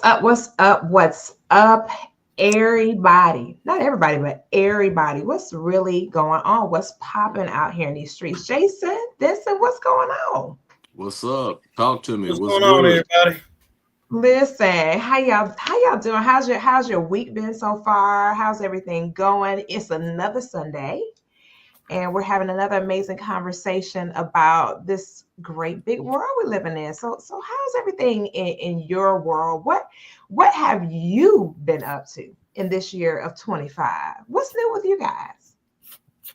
up? What's up? What's up, everybody? Not everybody, but everybody. What's really going on? What's popping out here in these streets? Jason, what's going on? What's up? Talk to me. What's What's going on, good? everybody? Listen, how y'all doing? How's your week been so far? How's everything going? It's another Sunday, and we're having another amazing conversation about this great big world we're living in. So how's everything in your world? What have you been up to in this year of 25? What's new with you guys?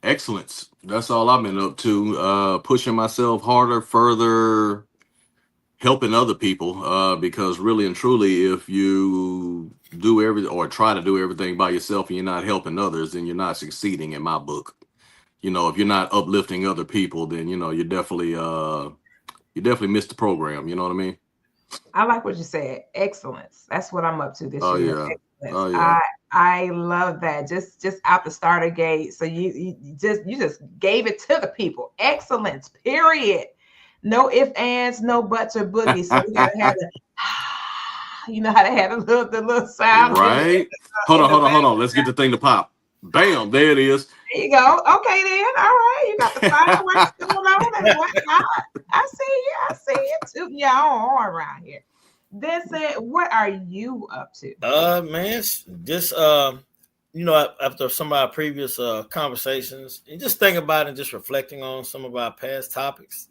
Excellence. That's all I've been up to. Pushing myself harder, further, helping other people. Because really and truly, if you do everything or try to do everything by yourself and you're not helping others, then you're not succeeding in my book. If you're not uplifting other people, then you definitely missed the program. You know what I mean? I like what you said. Excellence. That's what I'm up to this Oh year. yeah. Excellence. Oh yeah. I love that. Just out the starter gate. So you just gave it to the people. Excellence. Period. No ifs, ands, no buts or boogies. So we gotta have the you know how to have the little sound Right. Hold in on, the hold on, back. hold on. Let's get the thing to pop. Bam. There it is. There you go. Okay then. All right. You got the fireworks going on and whatnot. I see you. I see you tooting your own horn around here. Vincent, what are you up to? Man, just after some of our previous conversations, and just thinking about it and just reflecting on some of our past topics.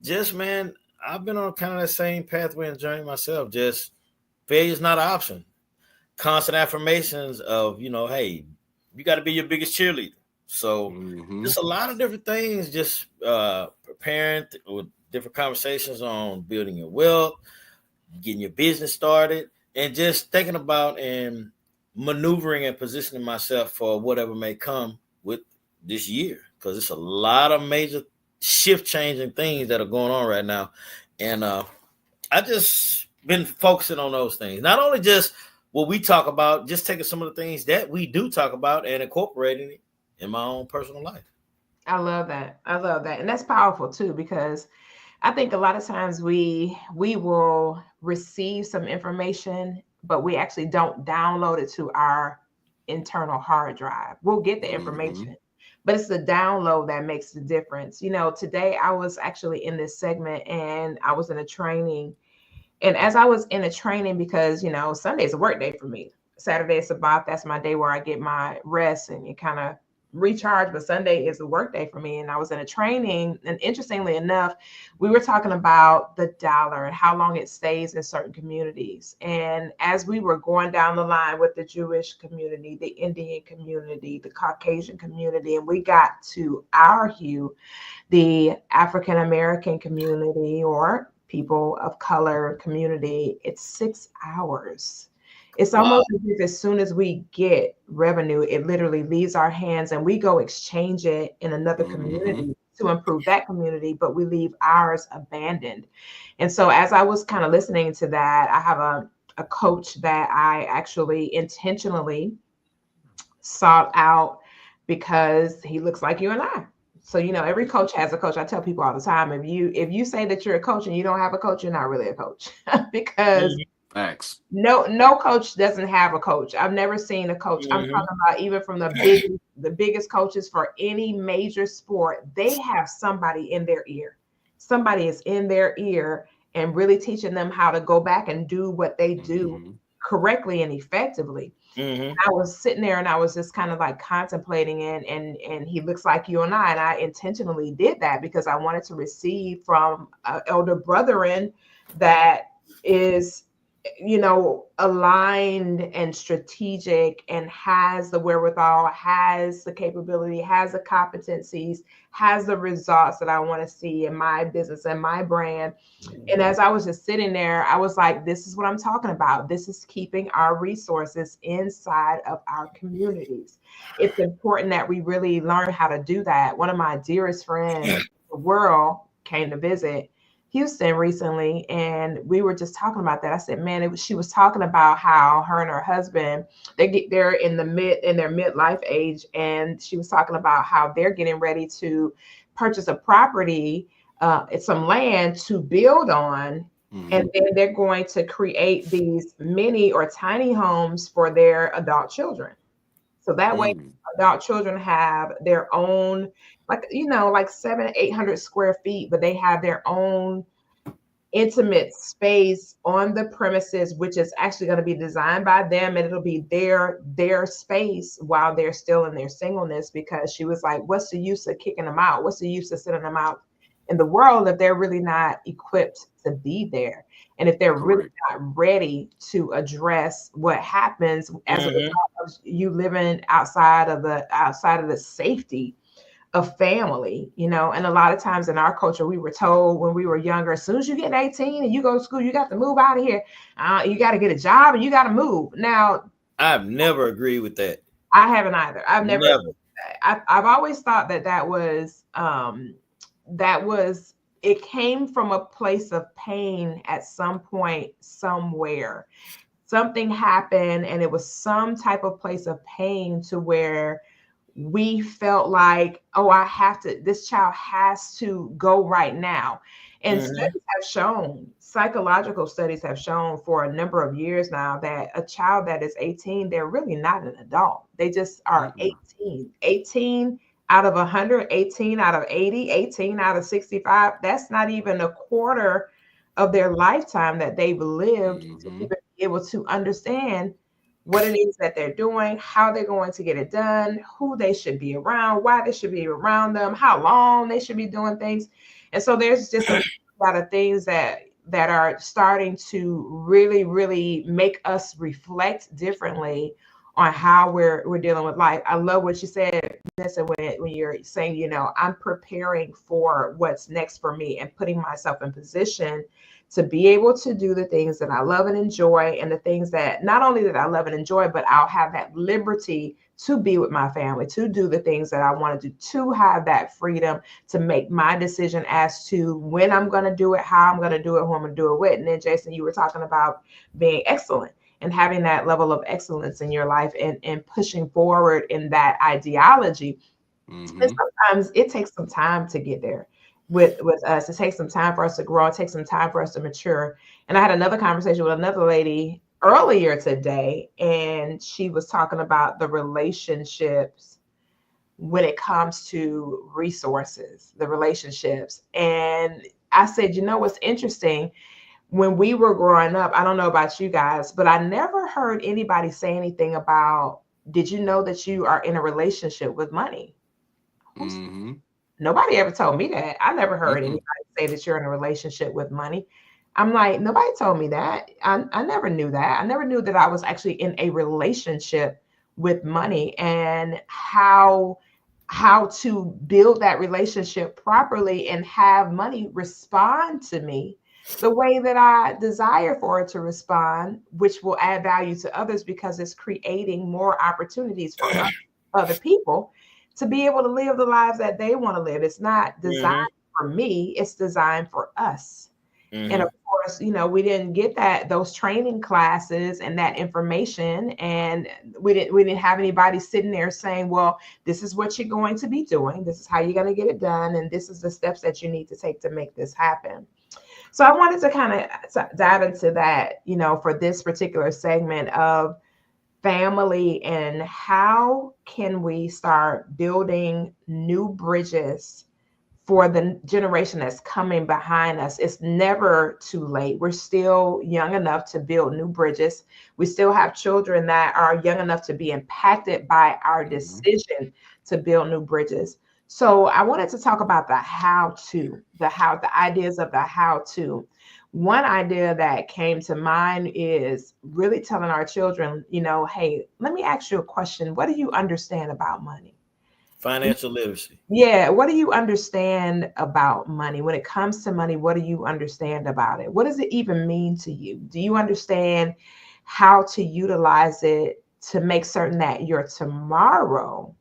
Just man, I've been on kind of that same pathway and journey myself. Just failure is not an option. Constant affirmations of hey, you got to be your biggest cheerleader. So Hmm. just a lot of different things. Just preparing with different conversations on building your wealth, getting your business started, and just thinking about and maneuvering and positioning myself for whatever may come with this year. Because it's a lot of major shift changing things that are going on right now. And I just been focusing on those things. Not only just what we talk about, just taking some of the things that we do talk about and incorporating it in my own personal life. I love that. I love that. And that's powerful too, because I think a lot of times we will receive some information, but we actually don't download it to our internal hard drive. We'll get the Hmm. information, but it's the download that makes the difference. Today I was actually in this segment and I was in a training. And as I was in a training, because Sunday's a work day for me. Saturday is Sabbath. That's my day where I get my rest and you kind of recharge. But Sunday is a work day for me. And I was in a training. And interestingly enough, we were talking about the dollar and how long it stays in certain communities. And as we were going down the line with the Jewish community, the Indian community, the Caucasian community, and we got to our hue, the African American community or people of color community, it's 6 hours. It's Wow. almost as if as soon as we get revenue, it literally leaves our hands and we go exchange it in another Hmm. community to improve that community, but we leave ours abandoned. And so as I was kind of listening to that, I have a coach that I actually intentionally sought out because he looks like you and I. So every coach has a coach. I tell people all the time, if you say that you're a coach and you don't have a coach, you're not really a coach because Mhm. Facts. no coach doesn't have a coach. I've never seen a coach. I'm Mhm. talking about even from the biggest coaches for any major sport, they have somebody in their ear. Somebody is in their ear and really teaching them how to go back and do what they do Hmm. correctly and effectively. Mhm. I was sitting there and I was just kind of like contemplating and he looks like you and I intentionally did that because I wanted to receive from an elder brethren that is aligned and strategic and has the wherewithal, has the capability, has the competencies, has the results that I want to see in my business and my brand. And as I was just sitting there, I was like, this is what I'm talking about. This is keeping our resources inside of our communities. It's important that we really learn how to do that. One of my dearest friends in the world came to visit Houston recently, and we were just talking about that. I said, man, she was talking about how her and her husband, they're in their midlife age, and she was talking about how they're getting ready to purchase a property, it's some land to build on And then they're going to create these mini or tiny homes for their adult children. So that way, adult children have their own, like, like 700-800 square feet, but they have their own intimate space on the premises, which is actually going to be designed by them, and it'll be their space while they're still in their singleness. Because she was like, what's the use of kicking them out? What's the use of sending them out in the world if they're really not equipped to be there, and if they're really not ready to address what happens as a result of you living outside of the safety of family, And a lot of times in our culture, we were told when we were younger, as soon as you get 18 and you go to school, you got to move out of here. You got to get a job and you got to move. Now, I've never agreed with that. I haven't either. I've always thought that was it came from a place of pain at some point somewhere. Something happened and it was some type of place of pain to where we felt like, oh, this child has to go right now. And psychological studies have shown for a number of years now that a child that is 18, they're really not an adult. They just are 18. 18 out of 100, 18 out of 80, 18 out of 65. That's not even a quarter of their lifetime that they've lived to even be able to understand what it is that they're doing, how they're going to get it done, who they should be around, why they should be around them, how long they should be doing things. And so there's just a lot of things that are starting to really, really make us reflect differently on how we're dealing with life. I love what you said, Nessa, when you're saying, I'm preparing for what's next for me and putting myself in position to be able to do the things that I love and enjoy, and the things that not only that I love and enjoy, but I'll have that liberty to be with my family, to do the things that I want to do, to have that freedom to make my decision as to when I'm going to do it, how I'm going to do it, who I'm going to do it with. And then, Jason, you were talking about being excellent and having that level of excellence in your life and pushing forward in that ideology. And sometimes it takes some time to get there. With us, it takes some time for us to grow. It takes some time for us to mature. And I had another conversation with another lady earlier today, and she was talking about the relationships when it comes to resources, the relationships. And I said, what's interesting? When we were growing up, I don't know about you guys, but I never heard anybody say anything about, did you know that you are in a relationship with money? Nobody ever told me that. I never heard anybody say that you're in a relationship with money. I'm like, nobody told me that. I never knew that. I never knew that I was actually in a relationship with money, and how to build that relationship properly and have money respond to me the way that I desire for it to respond, which will add value to others because it's creating more opportunities for other people to be able to live the lives that they want to live. It's not designed for me, it's designed for us. And of course, we didn't get those training classes and that information. And we didn't have anybody sitting there saying, well, this is what you're going to be doing. This is how you're going to get it done. And this is the steps that you need to take to make this happen. So I wanted to kind of dive into that, for this particular segment of family, and how can we start building new bridges for the generation that's coming behind us. It's never too late. We're still young enough to build new bridges. We still have children that are young enough to be impacted by our decision to build new bridges. So I wanted to talk about the ideas of the how-to. One idea that came to mind is really telling our children, hey, let me ask you a question. What do you understand about money? Financial literacy. Yeah. What do you understand about money? When it comes to money, what do you understand about it? What does it even mean to you? Do you understand how to utilize it to make certain that your tomorrow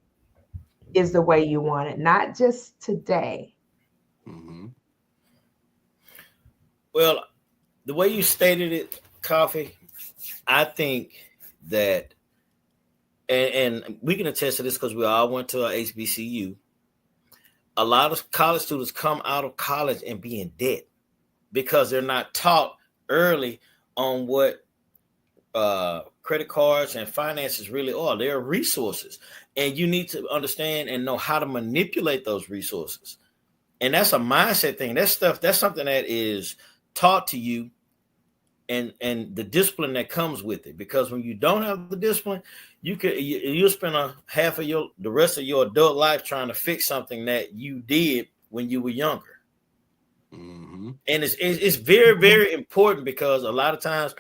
is the way you want it, not just today? Well, the way you stated it, Koffe, I think that, and we can attest to this because we all went to a HBCU. A lot of college students come out of college and be in debt because they're not taught early on what credit cards and finances really are. They're resources, and you need to understand and know how to manipulate those resources. And that's a mindset thing. That's something that is taught to you, and the discipline that comes with it. Because when you don't have the discipline, you'll spend the rest of your adult life trying to fix something that you did when you were younger. Mm-hmm. And it's very, very important, because a lot of times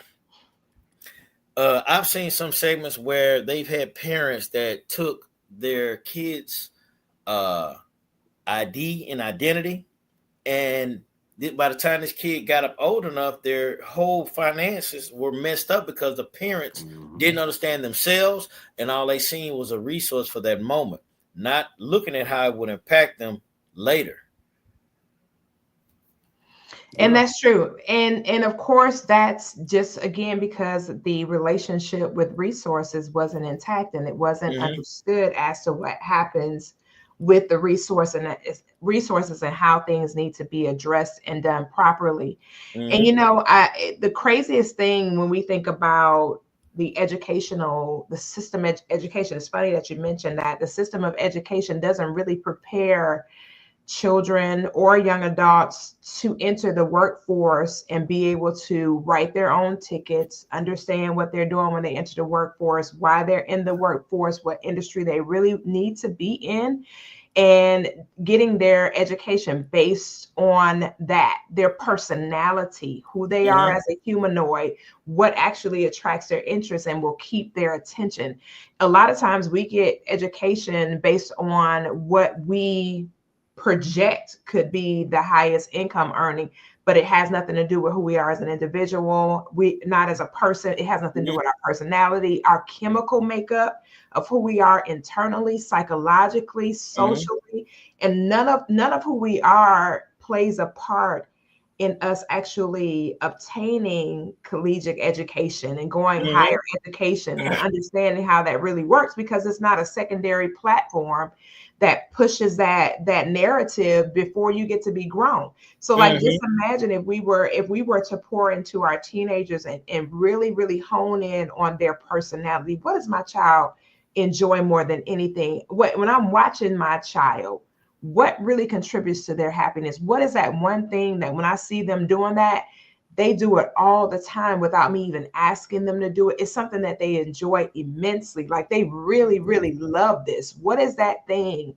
I've seen some segments where they've had parents that took their kids' uh, ID and identity, and by the time this kid got up old enough, their whole finances were messed up because the parents didn't understand themselves, and all they seen was a resource for that moment, not looking at how it would impact them later. And that's true. And of course, that's just again because the relationship with resources wasn't intact and it wasn't Mm-hmm. understood as to what happens with the resources and how things need to be addressed and done properly. And Mm-hmm. the craziest thing when we think about the system education, it's funny that you mentioned that the system of education doesn't really prepare children or young adults to enter the workforce and be able to write their own tickets, understand what they're doing when they enter the workforce, why they're in the workforce, what industry they really need to be in, and getting their education based on that, their personality, who they are Mm-hmm. as a humanoid, what actually attracts their interest and will keep their attention. A lot of times we get education based on what we project could be the highest income earning, but it has nothing to do with who we are as an individual, we not as a person. It has nothing to do with our personality, our chemical makeup of who we are internally, psychologically, Mm-hmm. socially, and none of who we are plays a part in us actually obtaining collegiate education and going higher education and understanding how that really works, because it's not a secondary platform that pushes that narrative before you get to be grown. So like just Mm-hmm. imagine if we were to pour into our teenagers and really really hone in on their personality. What does my child enjoy more than anything? When I'm watching my child, what really contributes to their happiness? What is that one thing that when I see them doing that, they do it all the time without me even asking them to do it? It's something that they enjoy immensely. Like they really, really love this. What is that thing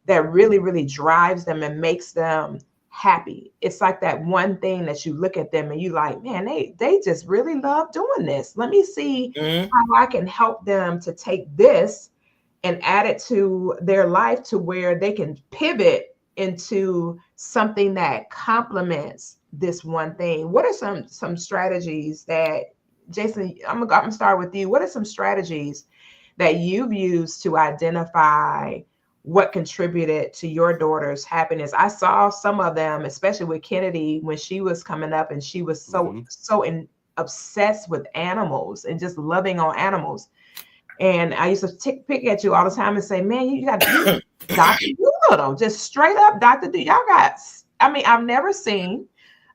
that really, really drives them and makes them happy? It's like that one thing that you look at them and you like, man, they just really love doing this. Let me see Mm-hmm. how I can help them to take this and add it to their life to where they can pivot into something that complements this one thing. What are some strategies that, Jason, I'm gonna start with you. What are some strategies that you've used to identify what contributed to your daughter's happiness? I saw some of them, especially with Kennedy when she was coming up and she was Mm-hmm. obsessed with animals and just loving on animals. And I used to pick at you all the time and say, man, you Dr. Doolittle, just straight up Dr. Do. Y'all got, I mean, I've never seen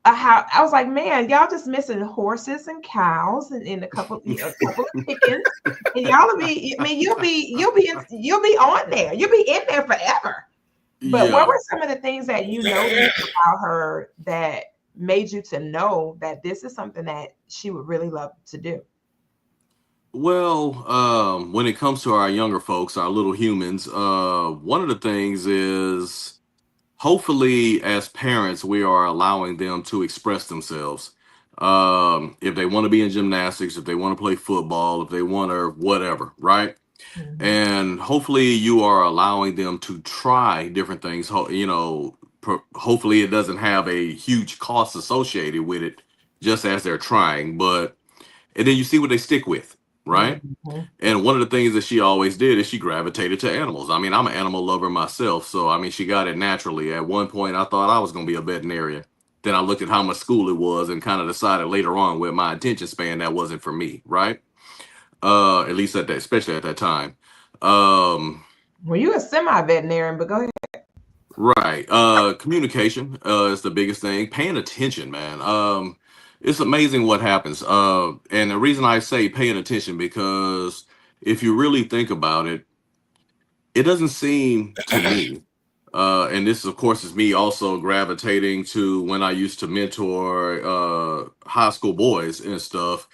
a how. I was like, man, y'all just missing horses and cows and a couple of chickens. And y'all will be, I mean, you'll be on there. You'll be in there forever. But what Yeah. were some of the things that you noticed about her that made you to know that this is something that she would really love to do? Well, when it comes to our younger folks, our little humans, one of the things is hopefully as parents, we are allowing them to express themselves. If they want to be in gymnastics, if they want to play football, if they want to whatever, right? Mhm. And hopefully you are allowing them to try different things. Hopefully it doesn't have a huge cost associated with it just as they're trying, but and then you see what they stick with, right? Mhm. And one of the things that she always did is she gravitated to animals. I mean, I'm an animal lover myself, so I mean, she got it naturally. At one point, I thought I was going to be a veterinarian. Then I looked at how much school it was and kind of decided later on with my attention span that wasn't for me, right? At least at that, especially at that time. Um, Well, you a semi-veterinarian, but go ahead. right. Communication is the biggest thing. Paying attention, man. It's amazing what happens. And the reason I say paying attention, because if you really think about it, it doesn't seem to me, and this of course is me also gravitating to when I used to mentor high school boys and stuff,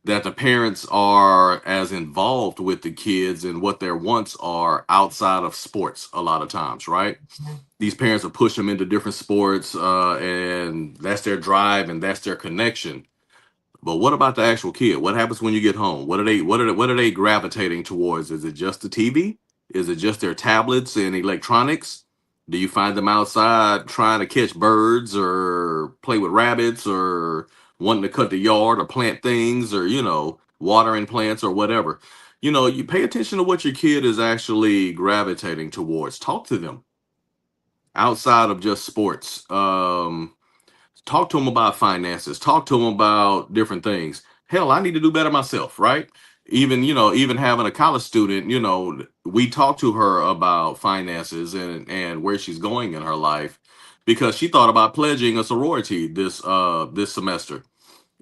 that the parents are as involved with the kids and what their wants are outside of sports a lot of times, right? These parents will push them into different sports, and that's their drive and that's their connection. But what about the actual kid? What happens when you get home? What are they gravitating towards? Is it just the TV? Is it just their tablets and electronics? Do you find them outside trying to catch birds or play with rabbits or wanting to cut the yard or plant things or watering plants or whatever? You pay attention to what your kid is actually gravitating towards. Talk to them outside of just sports. Talk to them about finances. Talk to them about different things. Hell, I need to do better myself, right? Even having a college student, we talk to her about finances and where she's going in her life, because she thought about pledging a sorority this semester.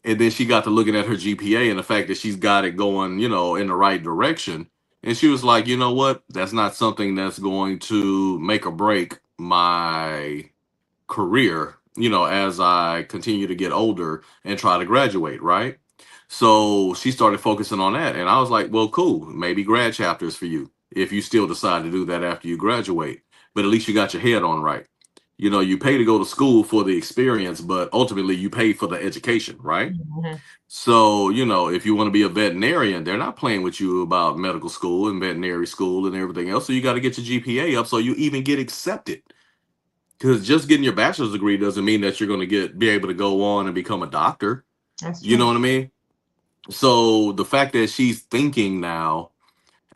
And then she got to looking at her GPA and the fact that she's got it going, in the right direction. And she was like, you know what? That's not something that's going to make or break my career, as I continue to get older and try to graduate, right? So she started focusing on that. And I was like, well, cool. Maybe grad chapters for you if you still decide to do that after you graduate. But at least you got your head on right. You pay to go to school for the experience, but ultimately you pay for the education, right? Mm-hmm. So, if you want to be a veterinarian, they're not playing with you about medical school and veterinary school and everything else. So you got to get your GPA up so you even get accepted, because just getting your bachelor's degree doesn't mean that you're going to be able to go on and become a doctor. That's You know true. what I mean? So the fact that she's thinking now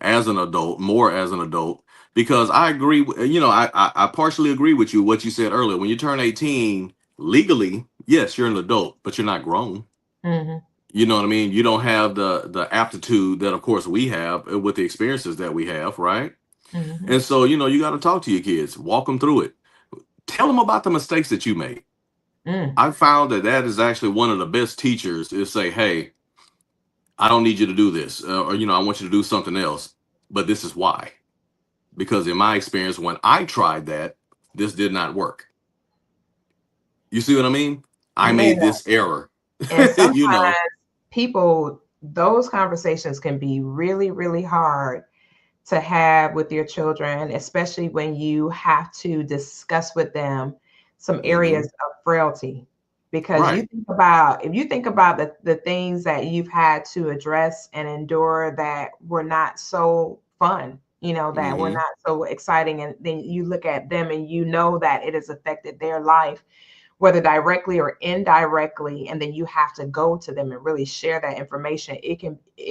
as an adult, more as an adult, because I agree, I partially agree with you, what you said earlier. When you turn 18, legally, yes, you're an adult, but you're not grown. Mm-hmm. You know what I mean? You don't have the aptitude that, of course, we have with the experiences that we have, right? Mm-hmm. And so, you got to talk to your kids, walk them through it, tell them about the mistakes that you made. Mm. I found that is actually one of the best teachers, is say, hey, I don't need you to do this, or I want you to do something else, but this is why. Because in my experience, when I tried that, this did not work. You see what I mean? I Yeah. made this error. And you sometimes know people, those conversations can be really, really hard to have with your children, especially when you have to discuss with them some hmm areas of frailty. Because right. if you think about the things that you've had to address and endure that were not so fun, that were hmm not so exciting, and then you look at them and you know that it has affected their life, whether directly or indirectly, and then you have to go to them and really share that information. It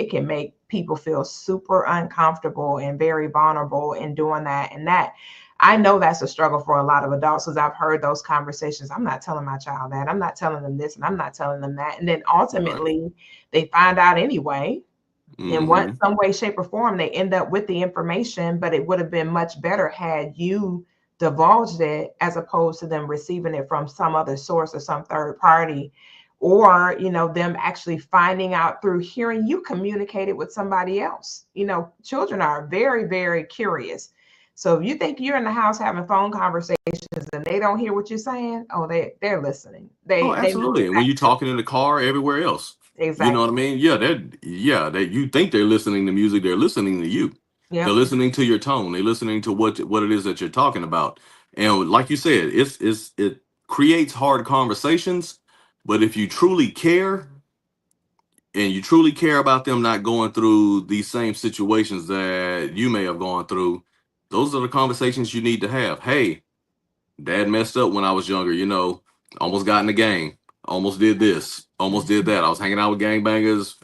can make people feel super uncomfortable and very vulnerable in doing that. And that, I know that's a struggle for a lot of adults, because I've heard those conversations. I'm not telling my child that, I'm not telling them this, and I'm not telling them that, and then right. ultimately they find out anyway. In one hmm some way, shape, or form, they end up with the information, but it would have been much better had you divulged it, as opposed to them receiving it from some other source or some third party, or them actually finding out through hearing you communicate it with somebody else. Children are very, very curious. So if you think you're in the house having phone conversations and they don't hear what you're saying, oh, they're listening. Oh, They know absolutely. And when you're talking in the car, everywhere else, you know what I exactly. mean? That you think they're listening to music, they're listening to you. They're Yep. listening to your tone. They're listening to what it is that you're talking about. And like you said, it creates hard conversations. But if you truly care, and you truly care about them not going through these same situations that you may have gone through, those are the conversations you need to have. Hey, dad messed up when I was younger, almost got in the gang, almost did this, almost did that. I was hanging out with gangbangers,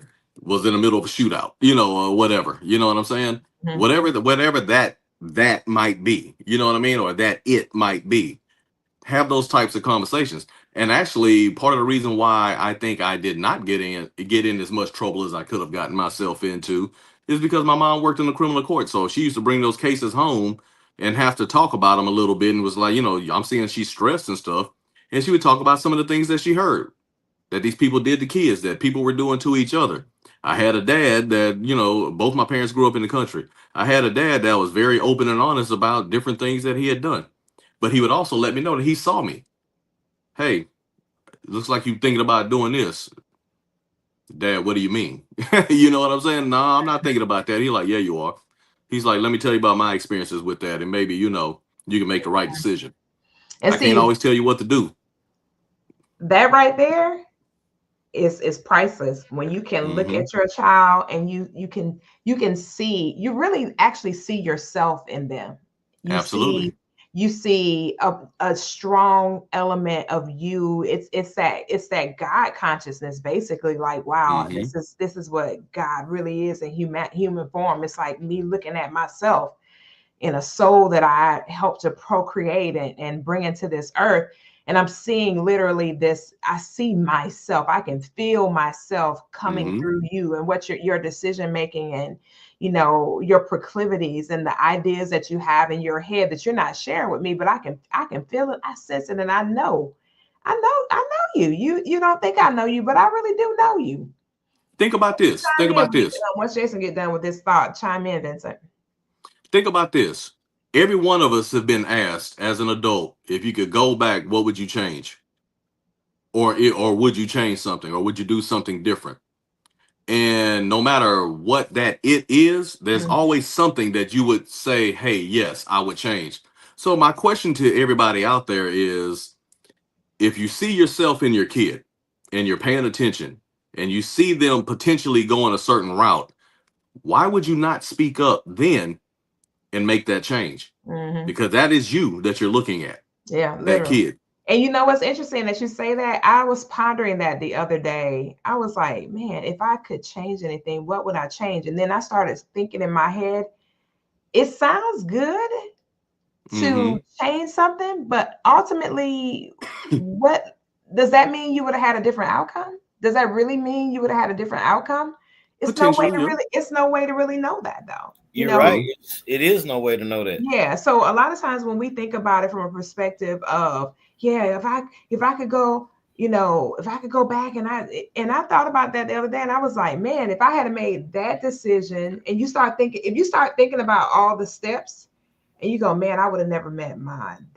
was in the middle of a shootout, or whatever. You know what I'm saying? Mhm. Whatever that might be, you know what I mean? Or that it might be. Have those types of conversations. And actually, part of the reason why I think I did not get in as much trouble as I could have gotten myself into is because my mom worked in the criminal court. So she used to bring those cases home and have to talk about them a little bit, and was like, I'm seeing she's stressed and stuff. And she would talk about some of the things that she heard. that these people did to kids, that people were doing to each other. I had a dad that, both my parents grew up in the country. I had a dad that was very open and honest about different things that he had done. But he would also let me know that he saw me. Hey, looks like you thinking about doing this. Dad, what do you mean? You know what I'm saying? No, I'm not thinking about that. He's like, yeah, you are. He's like, let me tell you about my experiences with that. And maybe, you can make the right decision. And I can't see, always tell you what to do. that right there is priceless. When you can look Mm-hmm. at your child and you can see, you really actually see yourself in them. You Absolutely. see a strong element of you. It's that God consciousness, basically. Like, wow, Mm-hmm. this is what God really is in human form. It's like me looking at myself in a soul that I helped to procreate and bring into this earth. And I'm seeing literally this, I see myself, I can feel myself coming Mm-hmm. through you and what your decision making and your proclivities and the ideas that you have in your head that you're not sharing with me, but I can feel it, I sense it, and I know you. You don't think I know you, but I really do know you. Think about this. Think Chime in about when you get this. done. Once Jason get done with this thought, chime in, Vincent. Think about this. Every one of us have been asked as an adult, if you could go back, what would you change? Or would you change something? Or would you do something different? And no matter what that it is, there's Mhm. always something that you would say, hey, yes, I would change. So my question to everybody out there is, if you see yourself in your kid and you're paying attention and you see them potentially going a certain route, why would you not speak up then and make that change? Mhm. Because that is you that you're looking at, Yeah, that literally. kid. And you know what's interesting that you say that? I was pondering that the other day. I was like, man, if I could change anything, what would I change? And then I started thinking in my head, it sounds good Mm-hmm. to change something, but ultimately, what does that mean? You would have had a different outcome? Does that really mean you would have had a different outcome? Potentially, yeah. It's no way to really know that, though. You're right. True. It is no way to know that. Yeah, so a lot of times when we think about it from a perspective of, yeah, if I could go, if I could go back, and I thought about that the other day, and I was like, man, if I had made that decision, and if you start thinking about all the steps, and you go, man, I would have never met mine.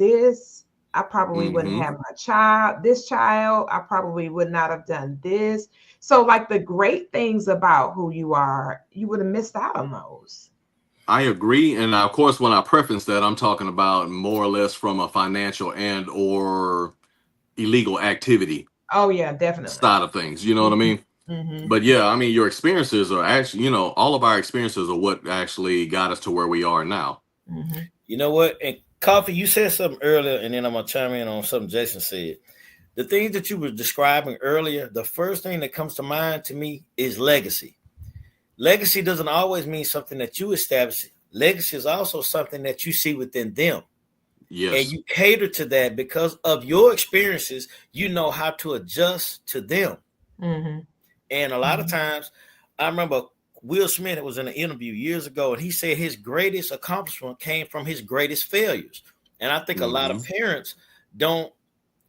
I probably wouldn't Mm-hmm. have my child. This child, I probably would not have done this. So, like, the great things about who you are, you would have missed out on those. I agree. And of course, when I preference that, I'm talking about more or less from a financial and or illegal activity Oh yeah, definitely. side of things. You know what I Mhm, mean? mhm, But yeah, I mean, your experiences are actually, all of our experiences are what actually got us to where we are now. mhm. You know what? And Coffee, you said something earlier, and then I'm gonna chime in on something Jason said. The things that you were describing earlier, the first thing that comes to mind to me is legacy. Legacy doesn't always mean something that you establish. Legacy is also something that you see within them. And Yes. you cater to that because of your experiences, you know how to adjust to them. Mhm, And a lot of mhm. times, I remember Will Smith was in an interview years ago, and he said his greatest accomplishment came from his greatest failures. And I think a lot Mm-hmm. of parents don't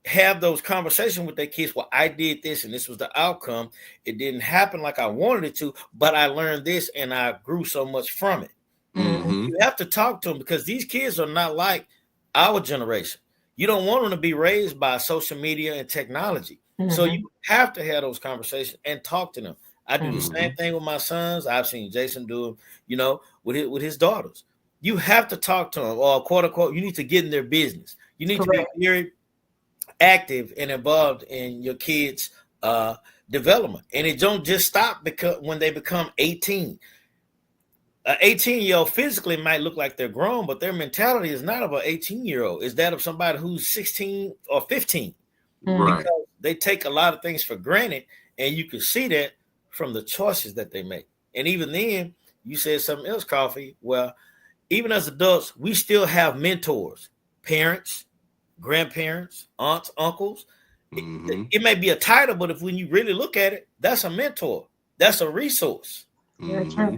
have those conversations with their kids. Well, I did this and this was the outcome. It didn't happen like I wanted it to, but I learned this and I grew so much from it. Mhm, Mm-hmm. You have to talk to them because these kids are not like our generation. You don't want them to be raised by social media and technology. So mhm, you have to have those conversations and talk to them. I do the mhm. Mm-hmm. same thing with my sons. I've seen Jason do it, with his daughters. You have to talk to them, or quote unquote, you need to get in their business. You need to be Correct. very active and involved in your kids' development. And it don't just stop because when they become 18. An 18-year-old physically might look like they're grown, but their mentality is not of an 18-year-old. It's that of somebody who's 16 or 15 Mhm. Right. because they take a lot of things for granted, and you can see that from the choices that they make. And even then, you said something else, Coffee. Well, even as adults, we still have mentors, parents, grandparents, aunts, uncles. It, Mm-hmm. it may be a title, but if when you really look at it, that's a mentor. That's a resource. Very true. Mm-hmm.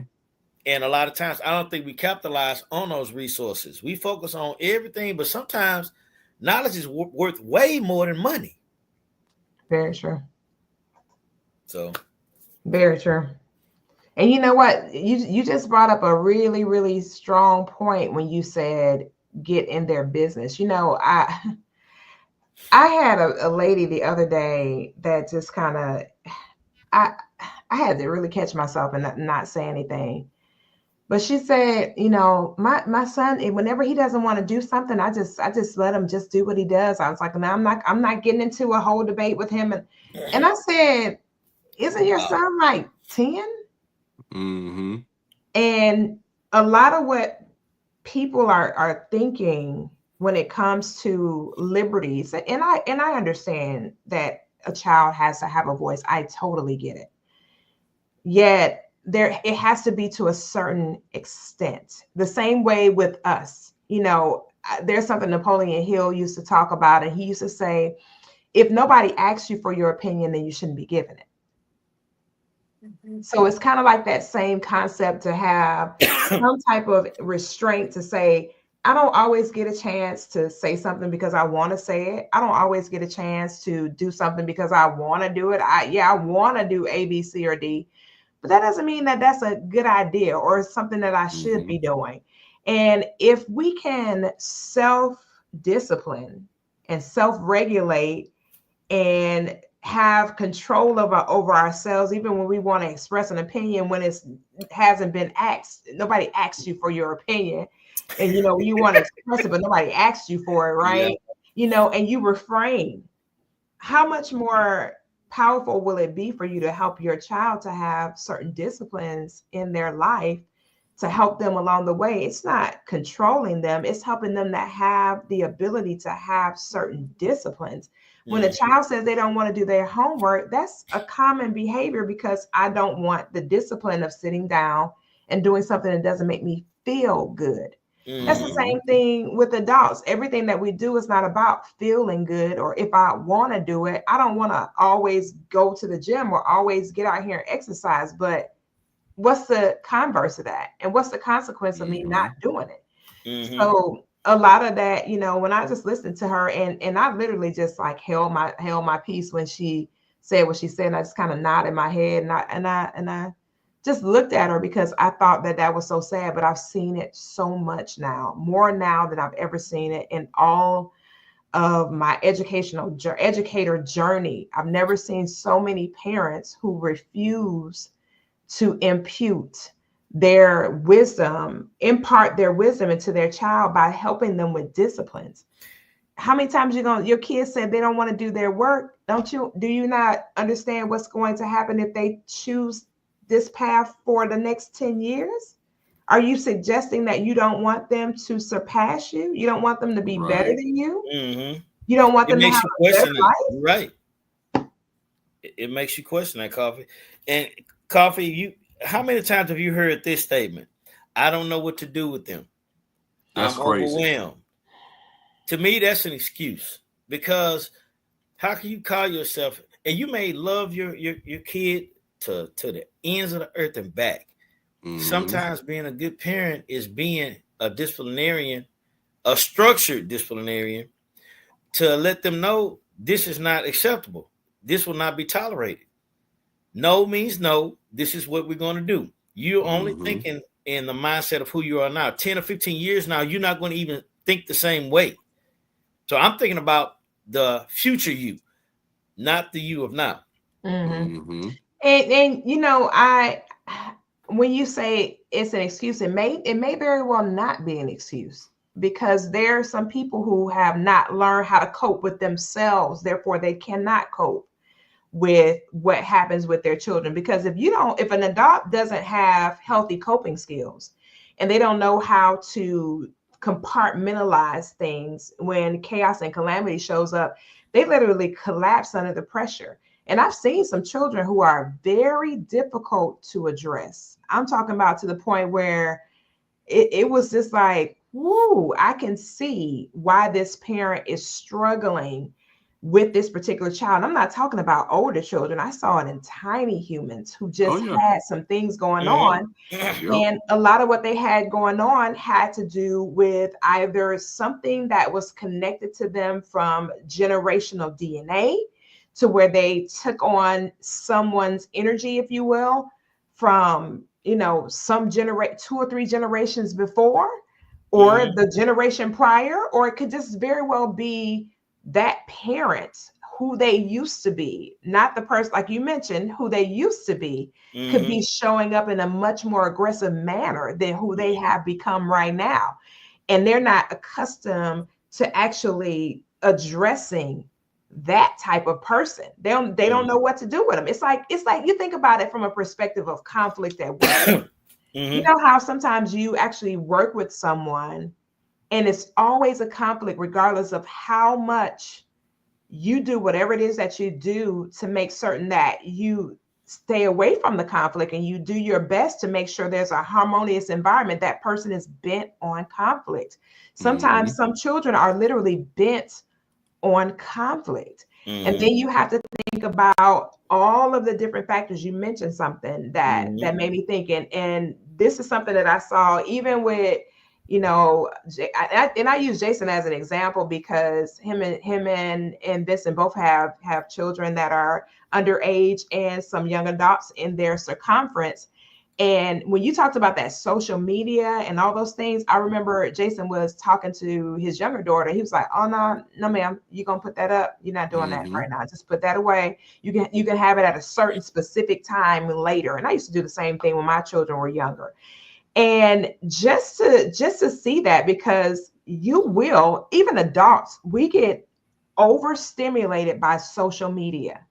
And a lot of times, I don't think we capitalize on those resources. We focus on everything, but sometimes knowledge is worth way more than money. Very true. So Very true. And you know what? You just brought up a really, really strong point when you said get in their business. I had a lady the other day that just kind of I I had to really catch myself and not say anything. But she said, my son, whenever he doesn't want to do something, I just let him just do what he does. I was like, no, I'm not getting into a whole debate with him. And I said, isn't your wow. son like 10? Mm-hmm. And a lot of what people are thinking when it comes to liberties, and I understand that a child has to have a voice. I totally get it. Yet there it has to be to a certain extent. The same way with us. There's something Napoleon Hill used to talk about, and he used to say, if nobody asks you for your opinion, then you shouldn't be giving it. So it's kind of like that same concept to have some type of restraint to say, I don't always get a chance to say something because I want to say it. I don't always get a chance to do something because I want to do it. I want to do A, B, C, or D, but that doesn't mean that that's a good idea or something that I should Mm-hmm. be doing. And if we can self-discipline and self-regulate and have control over ourselves, even when we want to express an opinion, when it hasn't been asked, nobody asks you for your opinion, and you want to express it, but nobody asks you for it, Yeah. right? And you refrain. How much more powerful will it be for you to help your child to have certain disciplines in their life to help them along the way? It's not controlling them, it's helping them to have the ability to have certain disciplines. When a Mm. child says they don't want to do their homework, that's a common behavior because I don't want the discipline of sitting down and doing something that doesn't make me feel good. That's the Mm. Mm-hmm. same thing with adults. Everything that we do is not about feeling good, or if I want to do it. I don't want to always go to the gym or always get out here and exercise, but what's the converse of that? And what's the consequence of me not Mm-hmm. doing it? Mm-hmm. So a lot of that, when I just listened to her, and I literally just like held my peace when she said what she said, and I just kind of nodded my head, and I just looked at her because I thought that was so sad. But I've seen it so much now, more now than I've ever seen it in all of my educator journey. I've never seen so many parents who refuse to impart their wisdom into their child by helping them with disciplines. How many times your kids said they don't want to do their work? Do you not understand what's going to happen if they choose this path for the next 10 years? Are you suggesting that you don't want them to surpass you? You don't want them to be better Right. than you? Mm-hmm. You don't want It them to have makes you a better question that. life? You're right. It makes you question that, Coffee. And Coffee, how many times have you heard this statement? I don't know what to do with them. That's I'm crazy. overwhelmed. To me, that's an excuse because how can you call yourself and you may love your kid to the ends of the earth and back. Mm-hmm. Sometimes being a good parent is being a disciplinarian, a structured disciplinarian, to let them know this is not acceptable. This will not be tolerated. No means no. This is what we're going to do. You're only Mm-hmm. thinking in the mindset of who you are now. 10 or 15 years now, you're not going to even think the same way. So I'm thinking about the future you, not the you of now. Mm-hmm. Mm-hmm. And I when you say it's an excuse, it may very well not be an excuse because there are some people who have not learned how to cope with themselves, therefore they cannot cope with what happens with their children. Because if an adult doesn't have healthy coping skills and they don't know how to compartmentalize things when chaos and calamity shows up, they literally collapse under the pressure. And I've seen some children who are very difficult to address. I'm talking about to the point where it was just like, whoo, I can see why this parent is struggling with this particular child. I'm not talking about older children. I saw it in tiny humans who Oh just yeah. had some things going Mm-hmm. on. Yep. And a lot of what they had going on had to do with either something that was connected to them from generational DNA, to where they took on someone's energy, if you will, from, some 2 or 3 generations before, or Mhm. the generation prior, or it could just very well be that parent who they used to be, not the person, like you mentioned, who they used to be, could be Mhm. showing up in a much more aggressive manner than who they Mhm. have become right now. And they're not accustomed to actually addressing that type of person. They don't know what to do with them. It's like you think about it from a perspective of conflict at work. You Mhm. know how sometimes you actually work with someone and it's always a conflict regardless of how much you do whatever it is that you do to make certain that you stay away from the conflict, and you do your best to make sure there's a harmonious environment. That person is bent on conflict. Sometimes Mm-hmm. some children are literally bent on conflict. And Mhm. then you have to think about all of the different factors. You mentioned something that Mhm. made me think, and this is something that I saw even with, and I use Jason as an example because him and Vincent both have children that are underage and some young adults in their circumference. And when you talked about that social media and all those things, I remember Jason was talking to his younger daughter. He was like, "Oh no, no, ma'am, you're gonna put that up. You're not doing that Mm-hmm. right now. Just put that away. You can have it at a certain specific time later." And I used to do the same thing when my children were younger. And just to see that, because you will, even adults, we get overstimulated by social media.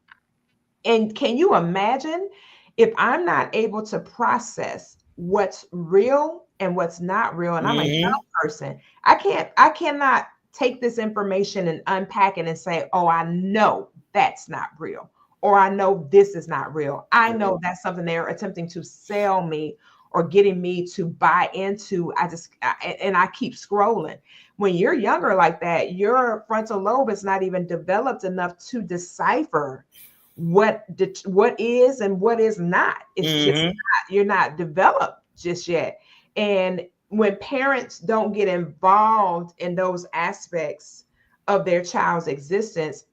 And can you imagine if I'm not able to process what's real and what's not real, and I'm a Mhm. young person, I cannot take this information and unpack it and say, "Oh, I know that's not real," or "I know this is not real. I know that's something they're attempting to sell me or getting me to buy into." And I keep scrolling. When you're younger like that, your frontal lobe is not even developed enough to decipher what is and what is not. It's just Mhm. not, you're not developed just yet. And when parents don't get involved in those aspects of their child's existence,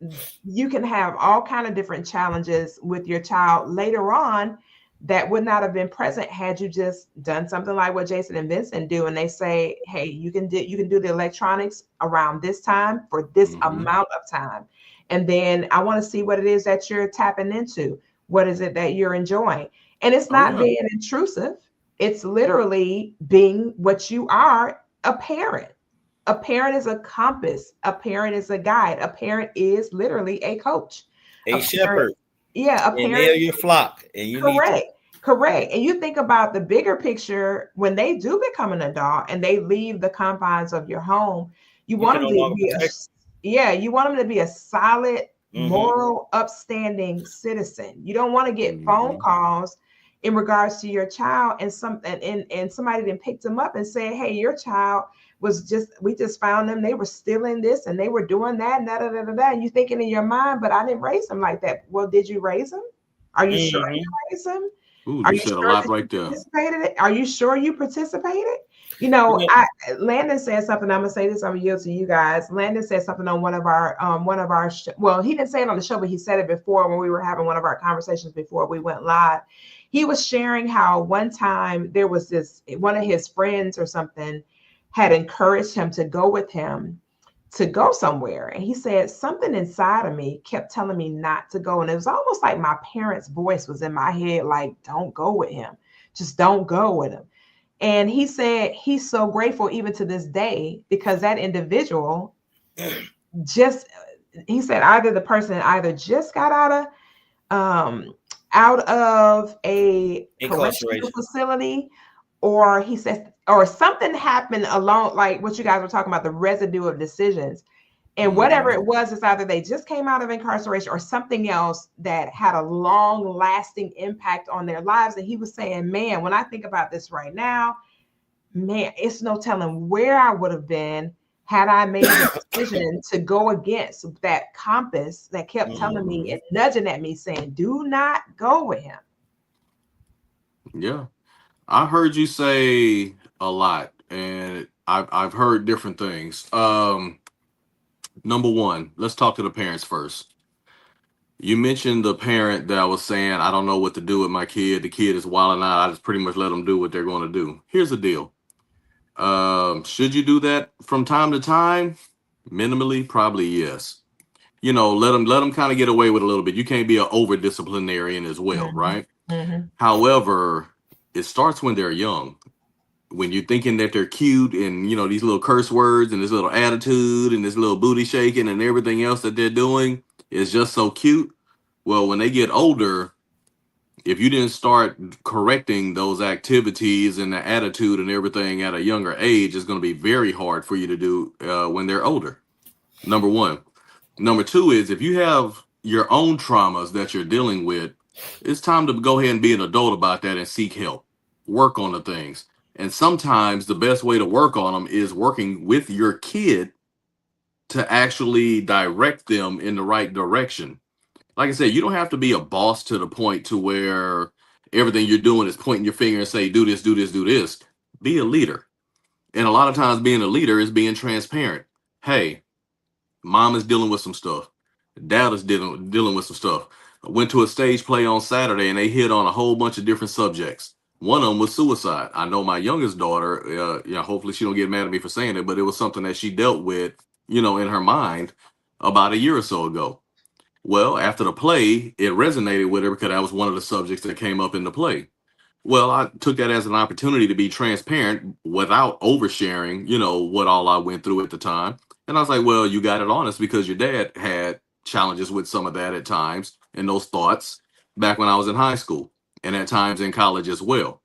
you can have all kind of different challenges with your child later on that would not have been present had you just done something like what Jason and Vincent do, and they say, "Hey, you can do the electronics around this time for this Mm-hmm. amount of time, and then I want to see what it is that you're tapping into. What is it that you're enjoying?" And it's Oh not yeah. being intrusive. It's literally being what you are, a parent. A parent is a compass. A parent is a guide. A parent is literally a coach. A A parent, shepherd, yeah, a and parent. they're your flock, and you need to. Correct. Correct. And you think about the bigger picture when they do become an adult and they leave the confines of your home, you You want can them no to longer be protect. yeah, you want them to be a solid, Mhm. moral, upstanding citizen. You don't want to get phone Mm-hmm. calls in regards to your child and somebody then picked them up and said, "Hey, your child was just we just found them. They were stealing this and they were doing that and da da da da da." And you thinking in your mind, "But I didn't raise them like that." Well, did you raise them? Are you sure you Mhm. raised them? Ooh, Are you you said a sure lot that you right there. participated? Are you sure you participated? You know. Landon said something. I'm gonna say this. I'm gonna yield to you guys. Landon said something on well, he didn't say it on the show, but he said it before when we were having one of our conversations before we went live. He was sharing how one time there was this one of his friends or something had encouraged him to go with him to go somewhere. And he said, something inside of me kept telling me not to go. And it was almost like my parents' voice was in my head, like, "Don't go with him. Just don't go with him." And he said he's so grateful even to this day because that individual just, he said either the person either just got um, out of a correctional Incarceration. facility, or he says, or something happened along, like what you guys were talking about, the residue of decisions. And whatever Mm-hmm. it was, is either they just came out of incarceration or something else that had a long lasting impact on their lives. And he was saying, "Man, when I think about this right now, man, it's no telling where I would have been had I made the decision to go against that compass that kept telling me Mm-hmm. and nudging at me saying, 'Do not go with him.'" Yeah. I heard you say a lot, and I've heard different things. Number one, let's talk to the parents first. You mentioned the parent that was saying, I don't know what to do with my kid. The kid is wilding out. I just pretty much let them do what they're going to do. Here's the deal. Should you do that from time to time? Minimally, probably yes. Let them kind of get away with a little bit. You can't be an over disciplinarian as well, Mhm. right? Mhm. However, it starts when they're young. When you're thinking that they're cute and these little curse words and this little attitude and this little booty shaking and everything else that they're doing is just so cute. Well, when they get older, if you didn't start correcting those activities and the attitude and everything at a younger age, it's going to be very hard for you to do when they're older. Number one. Number two is if you have your own traumas that you're dealing with, it's time to go ahead and be an adult about that and seek help. Work on the things. And sometimes the best way to work on them is working with your kid to actually direct them in the right direction. Like I said, you don't have to be a boss to the point to where everything you're doing is pointing your finger and say, do this, do this, do this. Be a leader. And a lot of times being a leader is being transparent. Hey, mom is dealing with some stuff. Dad is dealing with some stuff. I went to a stage play on Saturday and they hit on a whole bunch of different subjects. One of them was suicide. I know my youngest daughter, hopefully she don't get mad at me for saying it, but it was something that she dealt with, in her mind about a year or so ago. Well, after the play, it resonated with her because that was one of the subjects that came up in the play. Well, I took that as an opportunity to be transparent without oversharing, what all I went through at the time. And I was like, well, you got it honest because your dad had challenges with some of that at times and those thoughts back when I was in high school and at times in college as well.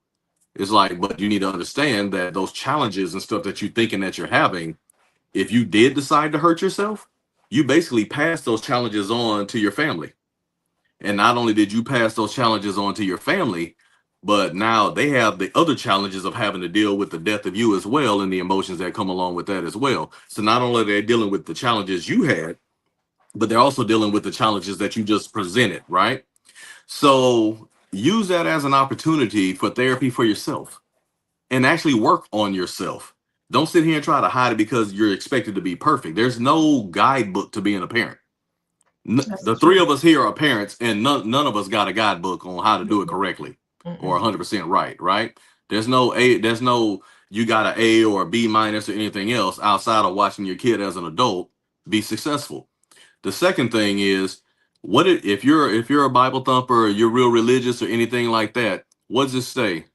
It's like, but you need to understand that those challenges and stuff that you're thinking that you're having, if you did decide to hurt yourself, you basically pass those challenges on to your family. And not only did you pass those challenges on to your family, but now they have the other challenges of having to deal with the death of you as well and the emotions that come along with that as well. So not only are they dealing with the challenges you had, but they're also dealing with the challenges that you just presented, right? So use that as an opportunity for therapy for yourself and actually work on yourself. Don't sit here and try to hide it because you're expected to be perfect. There's no guidebook to being a parent. That's The three true. of us here are parents, and none of us got a guidebook on how to do it Mhm. correctly or Mhm. 100% right. Right? There's no you got an A or a B minus or anything else outside of watching your kid as an adult be successful. The second thing is if you're a Bible thumper or you're real religious or anything like that. What does it say?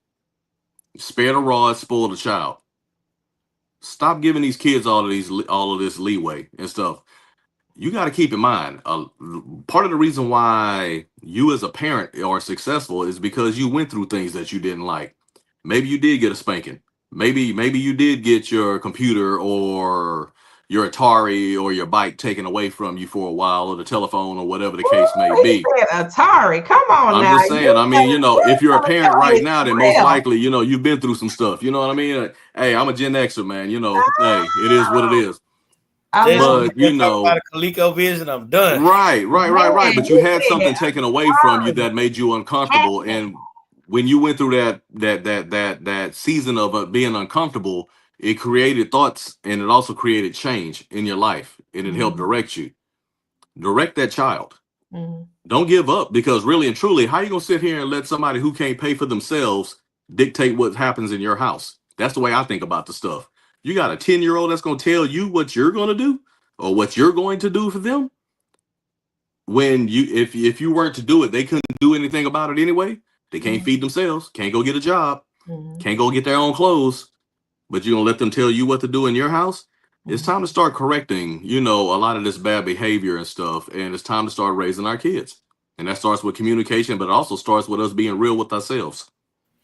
Spare the rod, spoil the child. Stop giving these kids all of this leeway and stuff. You got to keep in mind, part of the reason why you as a parent are successful is because you went through things that you didn't like. Maybe you did get a spanking. Maybe you did get your computer or your Atari or your bike taken away from you for a while, or the telephone or whatever the case may Ooh, he be. said Atari. Come on I'm now. just saying, I mean, if you're a Telling parent your right age now, for then most real. likely, you've been through some stuff. You know what I mean? Hey, I'm a Gen Xer, man. Hey, it is what it is. I Jason, love you But, it. can't talk about a ColecoVision. I'm done. right, right, right, right. Man, But you he had said something taken away from you Atari. that made you uncomfortable, Pac-Man. and when you went through that season of being uncomfortable, it created thoughts, and it also created change in your life, and it helped Mhm. direct you. Direct that child. Mhm. Don't give up because really and truly, how you gonna sit here and let somebody who can't pay for themselves dictate what happens in your house? That's the way I think about the stuff. You got a 10-year-old that's gonna tell you what you're gonna do or what you're going to do for them when if you weren't to do it, they couldn't do anything about it anyway. They can't Mhm. feed themselves, can't go get a job, Mhm. can't go get their own clothes, but you're gonna let them tell you what to do in your house. It's Mhm. time to start correcting, a lot of this bad behavior and stuff, and it's time to start raising our kids. And that starts with communication, but it also starts with us being real with ourselves.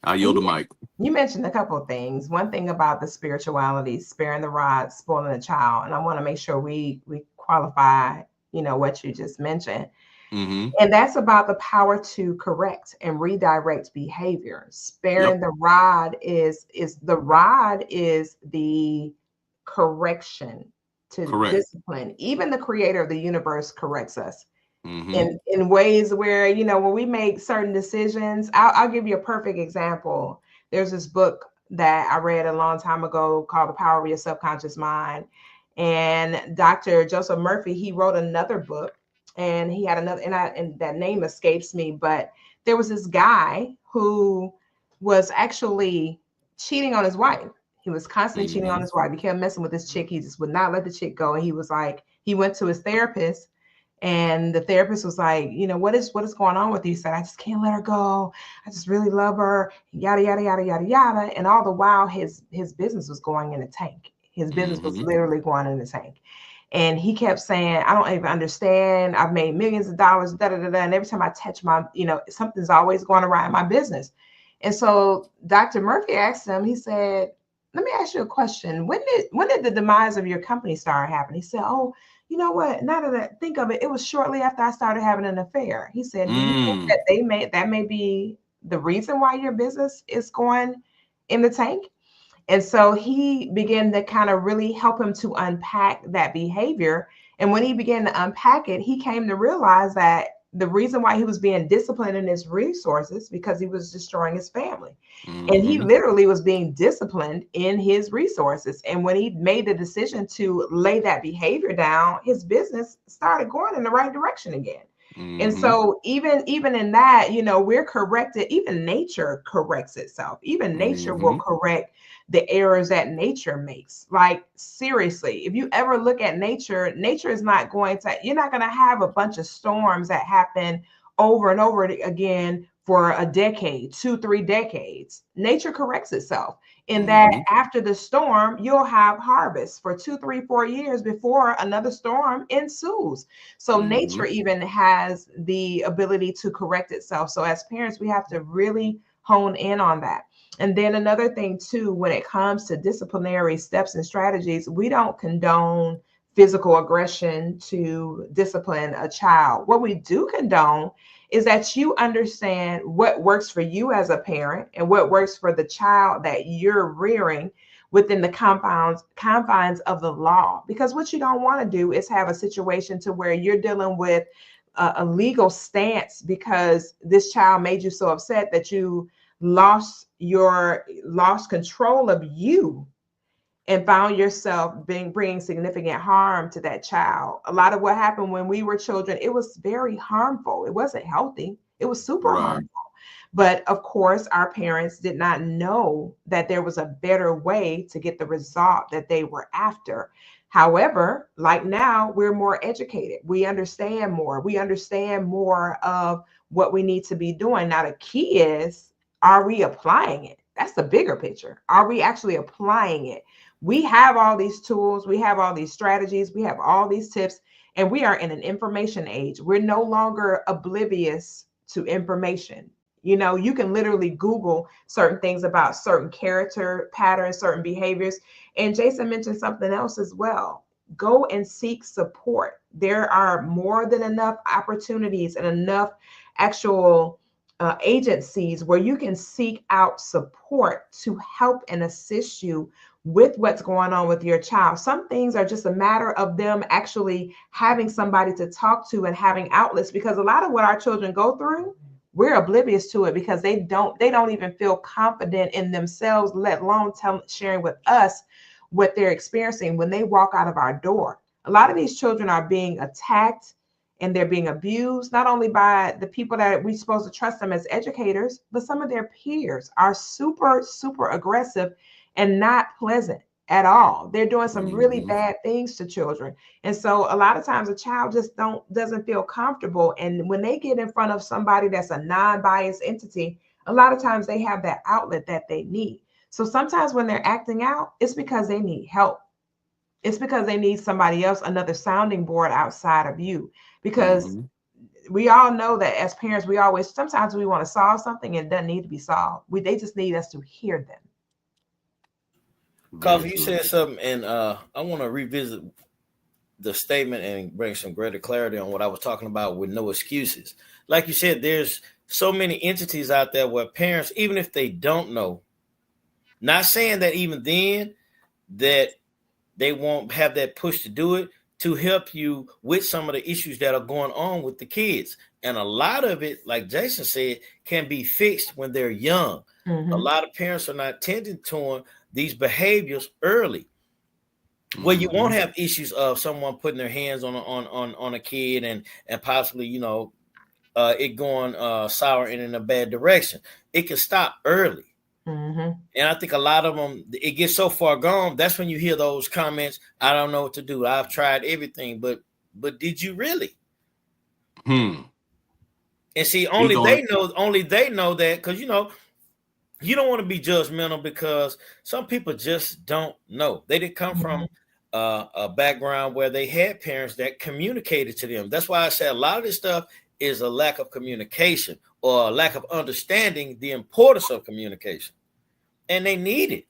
I And yield the mic. you mentioned a couple of things. One thing about the spirituality, sparing the rod, spoiling the child, and I want to make sure we qualify, what you just mentioned. Mm-hmm. And that's about the power to correct and redirect behavior. Sparing Yep. the rod is the correction to Correct. discipline. Even the creator of the universe corrects us Mm-hmm. in ways where, when we make certain decisions. I'll give you a perfect example. There's this book that I read a long time ago called The Power of Your Subconscious Mind. And Dr. Joseph Murphy, he wrote another book, and he had another, and that name escapes me, but there was this guy who was actually cheating on his wife. He was constantly cheating on Mm-hmm. his wife. He kept messing with this chick. He just would not let the chick go. And he was like, he went to his therapist, and the therapist was like, what is going on with you? He said, I just can't let her go. I just really love her. Yada yada yada yada yada. And all the while, his business was going in the tank. His business was Mm-hmm. literally going in the tank. And he kept saying, I don't even understand. I've made millions of dollars, da da da da. And every time I touch my, something's always going awry in my business. And so Dr. Murphy asked him, he said, let me ask you a question. When did the demise of your company start happening? He said, oh, you know what? Now that I think of it, it was shortly after I started having an affair. He said, do you think Mm. that may be the reason why your business is going in the tank? And so he began to kind of really help him to unpack that behavior. And when he began to unpack it, he came to realize that the reason why he was being disciplined in his resources because he was destroying his family. And he Mm-hmm. literally was being disciplined in his resources. And when he made the decision to lay that behavior down, his business started going in the right direction again. And Mm-hmm. so even in that, we're corrected. Even nature corrects itself. Even nature will Mm-hmm. correct the errors that nature makes. Like, seriously, if you ever look at nature, nature is not going to, you're not going to have a bunch of storms that happen over and over again for a decade, 2, 3 decades. Nature corrects itself in that Mm-hmm. after the storm, you'll have harvest for 2, 3, 4 years before another storm ensues. So Mm-hmm. nature even has the ability to correct itself. So as parents, we have to really hone in on that. And then another thing too, when it comes to disciplinary steps and strategies, we don't condone physical aggression to discipline a child. What we do condone is that you understand what works for you as a parent and what works for the child that you're rearing within the confines of the law. Because what you don't want to do is have a situation to where you're dealing with a legal stance because this child made you so upset that you lost control of you and found yourself bringing significant harm to that child. A lot of what happened when we were children, it was very harmful. It wasn't healthy. It was super Right. harmful. But of course, our parents did not know that there was a better way to get the result that they were after. However, like now, we're more educated. We understand more. We understand more of what we need to be doing. Now, the key is, are we applying it? That's the bigger picture. Are we actually applying it? We have all these tools, we have all these strategies, we have all these tips, and we are in an information age. We're no longer oblivious to information. You can literally Google certain things about certain character patterns, certain behaviors. And Jason mentioned something else as well. Go and seek support. There are more than enough opportunities and enough actual agencies where you can seek out support to help and assist you with what's going on with your child. Some things are just a matter of them actually having somebody to talk to and having outlets, because a lot of what our children go through, we're oblivious to it because they don't even feel confident in themselves, let alone sharing with us what they're experiencing when they walk out of our door. A lot of these children are being attacked and they're being abused, not only by the people that we're supposed to trust them as educators, but some of their peers are super, super aggressive and not pleasant at all. They're doing some really Mm-hmm. bad things to children. And so a lot of times a child just doesn't feel comfortable. And when they get in front of somebody that's a non-biased entity, a lot of times they have that outlet that they need. So sometimes when they're acting out, it's because they need help. It's because they need somebody else, another sounding board outside of you. Because Mm-hmm. we all know that as parents, we always sometimes we want to solve something and it doesn't need to be solved. They just need us to hear them. Very Koffe, you true. said something, and I want to revisit the statement and bring some greater clarity on what I was talking about with no excuses. Like you said, there's so many entities out there where parents, even if they don't know, not saying that even then that they won't have that push to do it, to help you with some of the issues that are going on with the kids. And a lot of it, like Jason said, can be fixed when they're young. A Mm-hmm. lot of parents are not tending to these behaviors early. Well, you won't Mm-hmm. have issues of someone putting their hands on a kid and possibly, it going sour and in a bad direction. It can stop early. Mm-hmm. And I think a lot of them, it gets so far gone. That's when you hear those comments. I don't know what to do. I've tried everything, but did you really? Hmm. And see, Speak on it. only they know that, because you don't want to be judgmental, because some people just don't know. They didn't come from a background where they had parents that communicated to them. That's why I say a lot of this stuff is a lack of communication, or a lack of understanding the importance of communication. And they need it.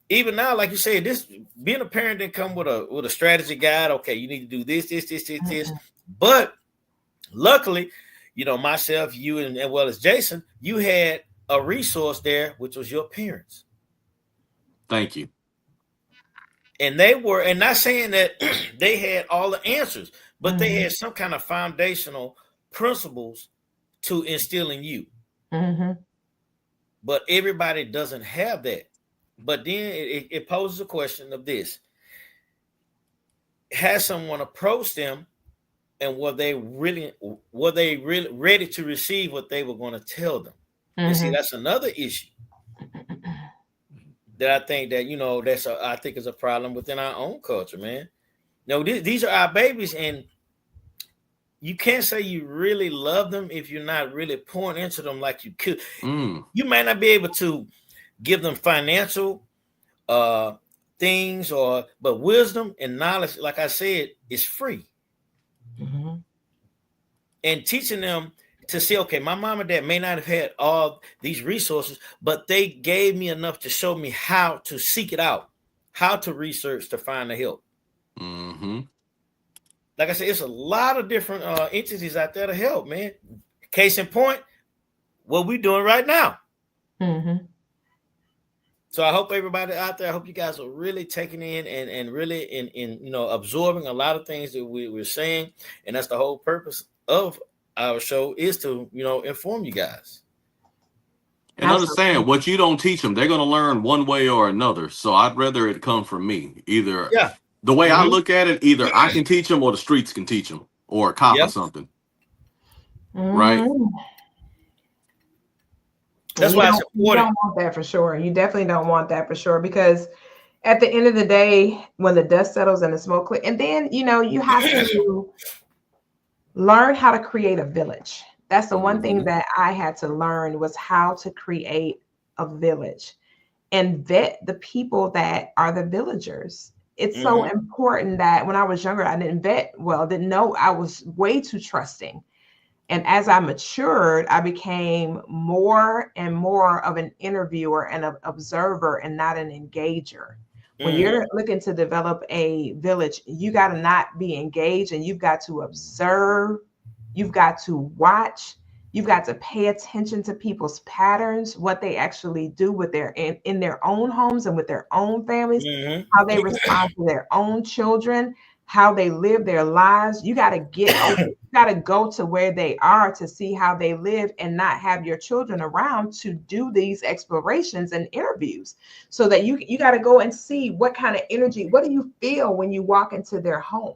Even now, like you said, this being a parent didn't come with a strategy guide. Okay, you need to do this. But luckily, myself, you, and well as Jason, you had a resource there, which was your parents. Thank you. And they were, and not saying that they had all the answers, but they Mm-hmm. had some kind of foundational principles to instill in you. Mm-hmm. But everybody doesn't have that. But then it poses a question of this: has someone approached them, and were they really ready to receive what they were going to tell them? And see, Mm-hmm. that's another issue that I think that I think is a problem within our own culture, man. No, these are our babies, and you can't say you really love them if you're not really pouring into them like you could. Mm. You might not be able to give them financial things, but wisdom and knowledge, like I said, is free. Mm-hmm. And teaching them to say, okay, my mom and dad may not have had all these resources, but they gave me enough to show me how to seek it out, how to research to find the help. Mm-hmm. Like I said, it's a lot of different entities out there to help, man. Case in point, what we're doing right now. Mm-hmm. So I hope everybody out there, I hope you guys are really taking in and really in absorbing a lot of things that we're saying. And that's the whole purpose of our show, is to, inform you guys. And Absolutely. understand, what you don't teach them, they're going to learn one way or another. So I'd rather it come from me. Either Yeah. the way I Mm-hmm. look at it, either I can teach them or the streets can teach them, or a cop or Yeah. something. Right? Mm-hmm. And That's why it's you important. don't want that for sure. You definitely don't want that for sure, because at the end of the day, when the dust settles and the smoke clears, and then you have to learn how to create a village. That's the one thing Mm-hmm. that I had to learn, was how to create a village and vet the people that are the villagers. It's so Mm-hmm. important that when I was younger, I didn't vet well, didn't know, I was way too trusting. And as I matured, I became more and more of an interviewer and an observer and not an engager. When Mm-hmm. you're looking to develop a village, you got to not be engaged, and you've got to observe, you've got to watch, you've got to pay attention to people's patterns, what they actually do with in their own homes and with their own families, Mm-hmm. how they respond to their own children, how they live their lives. You got to get over, you got to go to where they are to see how they live, and not have your children around to do these explorations and interviews, so that you got to go and see what kind of energy, what do you feel when you walk into their home?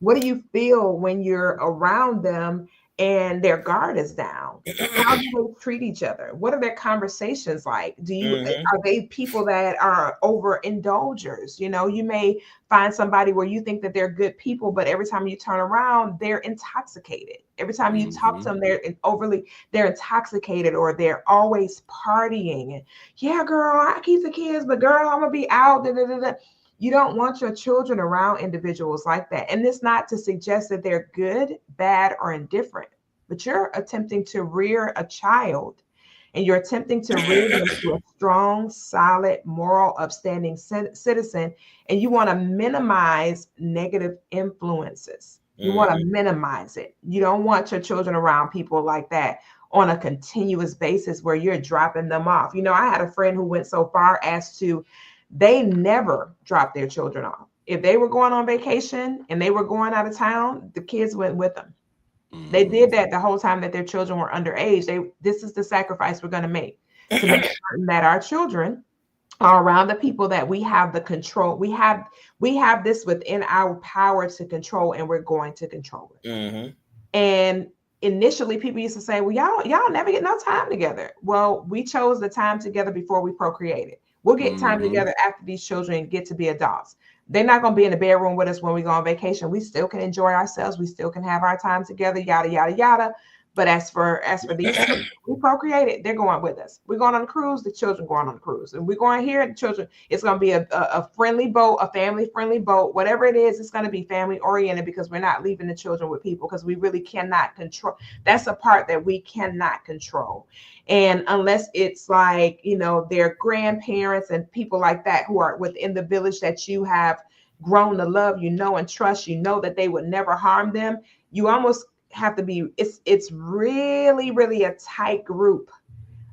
What do you feel when you're around them and their guard is down? How do they treat each other? What are their conversations like? Mm-hmm. Are they people that are overindulgers? You may find somebody where you think that they're good people, but every time you turn around, they're intoxicated. Every time you talk Mm-hmm. to them, they're intoxicated, or they're always partying. Yeah, girl, I keep the kids, but girl, I'm gonna be out. Da, da, da, da. You don't want your children around individuals like that. And it's not to suggest that they're good, bad, or indifferent, but you're attempting to rear a child, and you're attempting to rear them to a strong, solid, moral, upstanding citizen. And you want to minimize negative influences. You want to Mm-hmm. minimize it. You don't want your children around people like that on a continuous basis where you're dropping them off. I had a friend who went so far as to, they never dropped their children off. If they were going on vacation and they were going out of town, the kids went with them. They Mm-hmm. did that the whole time that their children were underage. This is the sacrifice we're going to make certain that our children are around the people that we have the control. We have this within our power to control, and we're going to control it. Mm-hmm. And initially people used to say, well, y'all never get no time together. Well, we chose the time together before we procreated. We'll get time Mm-hmm. together after these children get to be adults. They're not going to be in the bedroom with us when we go on vacation. We still can enjoy ourselves. We still can have our time together, yada, yada, yada. But as for these children, we procreated, they're going with us. We're going on a cruise, the children going on a cruise. And we're going here, the children, it's going to be a friendly boat, a family-friendly boat. Whatever it is, it's going to be family-oriented, because we're not leaving the children with people, because we really cannot control. That's a part that we cannot control. And unless it's like, their grandparents and people like that who are within the village that you have grown to love, and trust, that they would never harm them, you almost have to be, it's really, really a tight group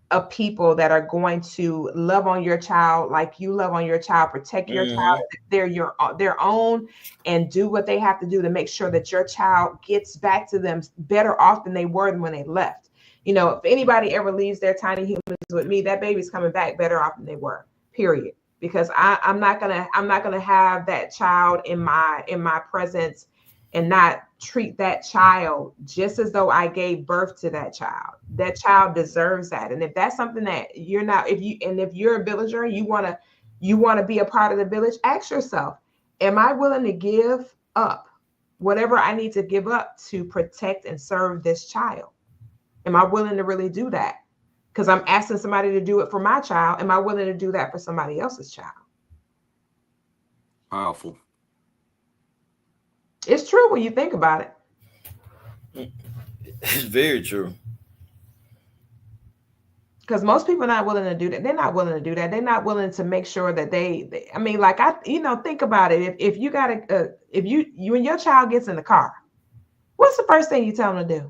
of people that are going to love on your child like you love on your child, protect your child if they're their own, and do what they have to do to make sure that your child gets back to them better off than they were when they left. If anybody ever leaves their tiny humans with me, that baby's coming back better off than they were, period. Because I'm not gonna have that child in my presence and not treat that child just as though I gave birth to that child. That child deserves that. And if that's something that you're not, if you're a villager, you want to be a part of the village, ask yourself, am I willing to give up whatever I need to give up to protect and serve this child? Am I willing to really do that? Because I'm asking somebody to do it for my child. Am I willing to do that for somebody else's child? Powerful. It's true when you think about it. It's very true. Because most people are not willing to do that. They're not willing to do that. They're not willing to make sure that they I mean, like, think about it. If you got if you and your child gets in the car, what's the first thing you tell them to do?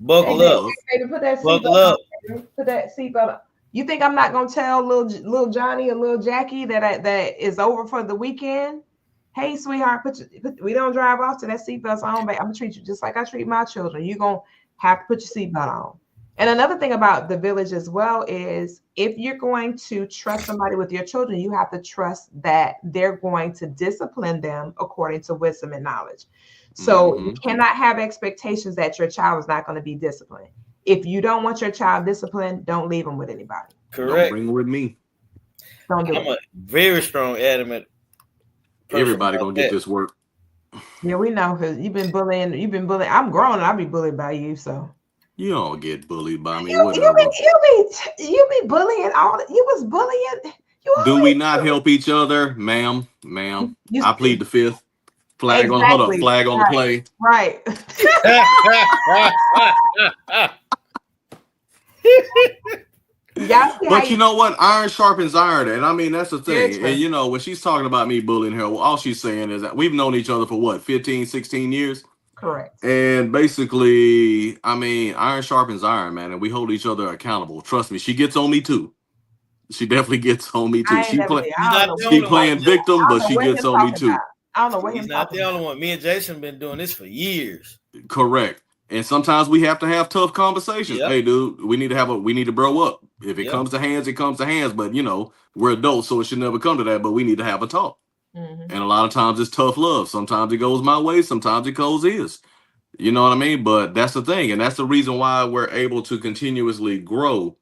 Buckle up. Baby, put that Buckle seatbelt up. on. Put that seatbelt on. You think I'm not gonna tell little Johnny or little Jackie that is over for the weekend? Hey, sweetheart, we don't drive off till that seatbelt's on, babe. I'm gonna treat you just like I treat my children. You're gonna have to put your seatbelt on. And another thing about the village as well is, if you're going to trust somebody with your children, you have to trust that they're going to discipline them according to wisdom and knowledge. So you cannot have expectations that your child is not going to be disciplined. If you don't want your child disciplined, don't leave them with anybody. Correct. Don't bring them with me. Don't do I'm it. a very strong, adamant person Everybody about gonna get that. this work. Yeah, we know, because you've been bullying. I'm grown and I'll be bullied by you. So You don't get bullied by me. you Whatever. be bullying all. You was bullying. You Do we always not bully. help each other, ma'am? You I plead the fifth. Flag on. Hold up. exactly Flag on the play. right. Y'all see how But you know what? Iron sharpens iron. And I mean, that's the Very thing. true. And when she's talking about me bullying her, well, all she's saying is that we've known each other for what, 15, 16 years? Correct. And basically, I mean, iron sharpens iron, man. And we hold each other accountable. Trust me, she gets on me too. She definitely gets on me too. I ain't never did. He's I not don't the know. She only playing one. victim, I but don't know she what gets him on me talking too. about. I don't know what He's him not talking the about. only one. Me and Jason been doing this for years. Correct. And sometimes we have to have tough conversations. Yep. Hey, dude, we need to bro up. If it Yep. comes to hands, it comes to hands. But we're adults, so it should never come to that. But we need to have a talk. Mhm. And a lot of times it's tough love. Sometimes it goes my way, sometimes it goes his. You know what I mean? But that's the thing, and that's the reason why we're able to continuously grow.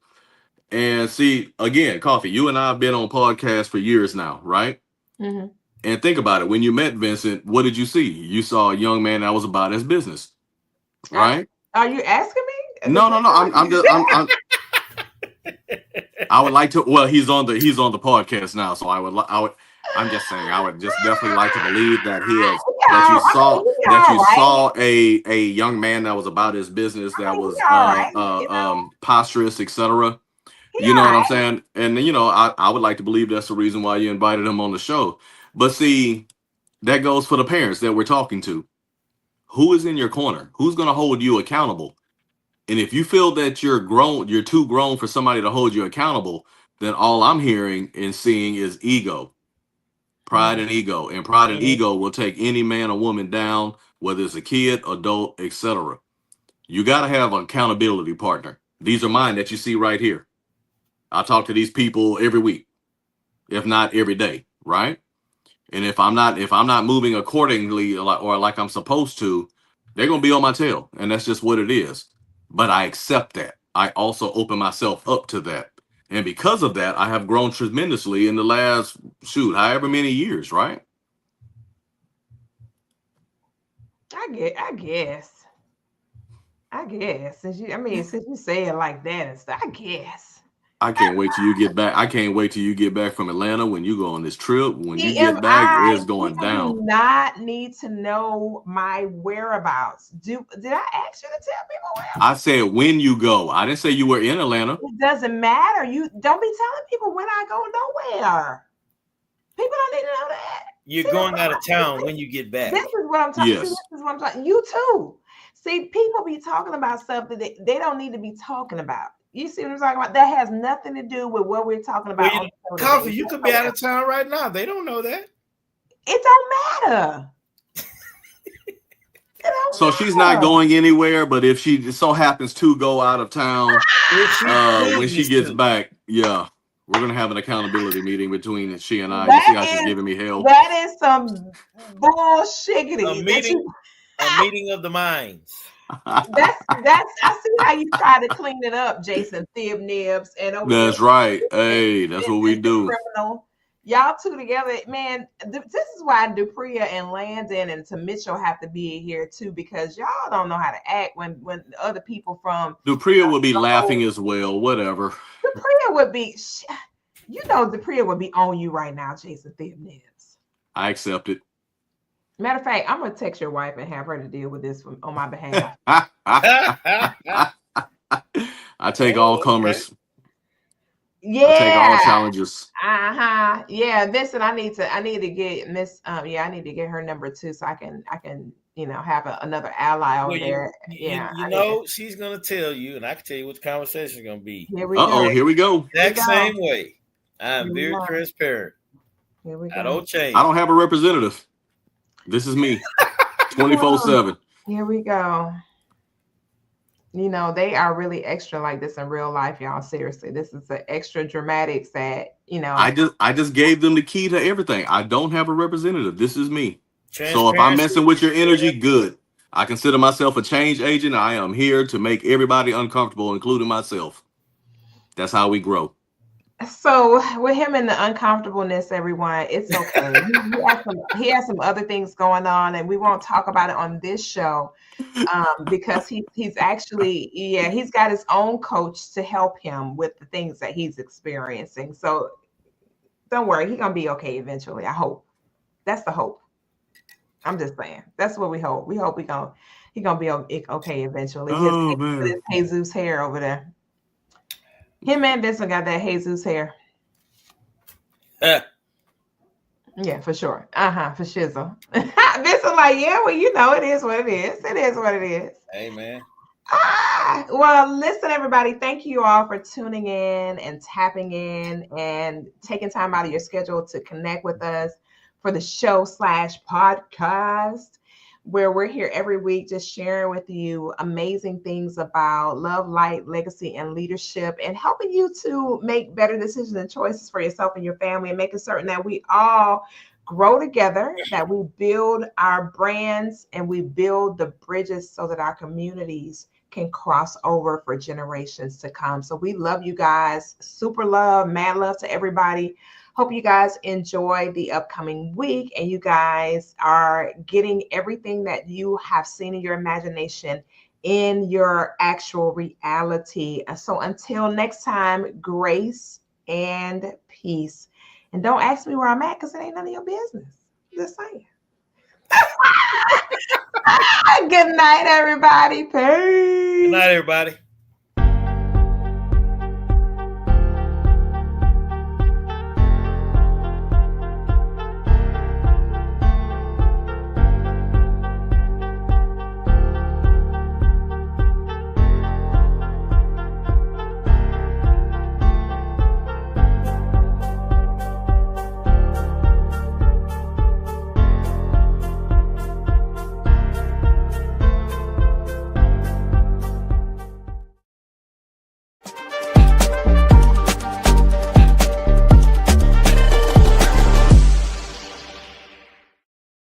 And see, again, Koffe, you and I have been on podcasts for years now, right? Mhm. And think about it. When you met Vincent, what did you see? You saw a young man that was about his business, right? Are you asking me? No. I would like to. Well, he's on the podcast now, so I'm just saying, I would just definitely like to believe that you saw a young man that was about his business, that was posturous, etc. You know what I'm saying? And I would like to believe that's the reason why you invited him on the show. But see, that goes for the parents that we're talking to. Who is in your corner? Who's going to hold you accountable? And if you feel that you're too grown for somebody to hold you accountable, then all I'm hearing and seeing is ego, pride and ego. And pride and ego will take any man or woman down, whether it's a kid, adult, etc. You got to have an accountability partner. These are mine that you see right here. I talk to these people every week. if not every day, right? And if I'm not moving accordingly or like I'm supposed to, they're gonna be on my tail, and that's just what it is. But I accept that. I also open myself up to that, and because of that, I have grown tremendously in the last however many years, right? I guess. Since you say it like that and stuff, I guess. I can't wait till you get back. I can't wait till you get back from Atlanta when you go on this trip. When you get back, it's going People down. do not need to know my whereabouts. Did I ask you to tell people where? I said when you go. I didn't say you were in Atlanta. It doesn't matter. You don't be telling people when I go nowhere. People don't need to know that. You're going out of town when you get back. This is what I'm talking. Yes. This is what I'm talking. You too. See, people be talking about stuff that they don't need to be talking about. You see what I'm talking about? That has nothing to do with what we're talking about. Well, Koffe, you could be out of town right now. They don't know that. It don't matter. So she's not going anywhere, but if she so happens to go out of town when she gets back, yeah, we're gonna have an accountability meeting between she and I. You see how she's giving me hell? That is some bullshit. A meeting of the minds. That's I see how you try to clean it up, Jason Thib Nibs. And that's right. Hey, that's what we do. Criminal. Y'all two together, man. This is why Dupria and Landon and Tim Mitchell have to be here too, because y'all don't know how to act when other people from Dupria would be laughing as well. Whatever. Dupria would be, Dupria would be on you right now, Jason Thib Nibs. I accept it. Matter of fact, I'm gonna text your wife and have her to deal with this on my behalf. I take all comers. Yeah, I take all challenges. Yeah, Vincent, I need to get Miss. I need to get her number too, so I can have another ally over there. She's gonna tell you, and I can tell you what the conversation is gonna be. Here we go. Exact same way. I'm very transparent. Here we go. I don't change. I don't have a representative. This is me, 24/7. Here we go. They are really extra like this in real life, y'all. Seriously, this is the extra dramatics that I just gave them the key to everything. I don't have a representative. This is me. So if I'm messing with your energy, good. I consider myself a change agent. I am here to make everybody uncomfortable, including myself. That's how we grow. So with him and the uncomfortableness, everyone, it's okay. he has some other things going on, and we won't talk about it on this show because he's actually, he's got his own coach to help him with the things that he's experiencing. So don't worry, he's gonna be okay eventually. I hope. That's the hope. I'm just saying. That's what we hope. We hope he's gonna be okay eventually. His Jesus hair over there. Him and Vincent got that Jesus hair. Yeah, for sure. For shizzle. Vincent like, yeah, well, it is what it is. It is what it is. Amen. Well, listen, everybody. Thank you all for tuning in and tapping in and taking time out of your schedule to connect with us for the show /podcast, where we're here every week just sharing with you amazing things about love, light, legacy, and leadership, and helping you to make better decisions and choices for yourself and your family, and making certain that we all grow together, that we build our brands and we build the bridges so that our communities can cross over for generations to come. So we love you guys. Super love, mad love to everybody. Hope you guys enjoy the upcoming week and you guys are getting everything that you have seen in your imagination in your actual reality. So until next time, grace and peace. And don't ask me where I'm at because it ain't none of your business. Just saying. Good night, everybody. Peace. Good night, everybody.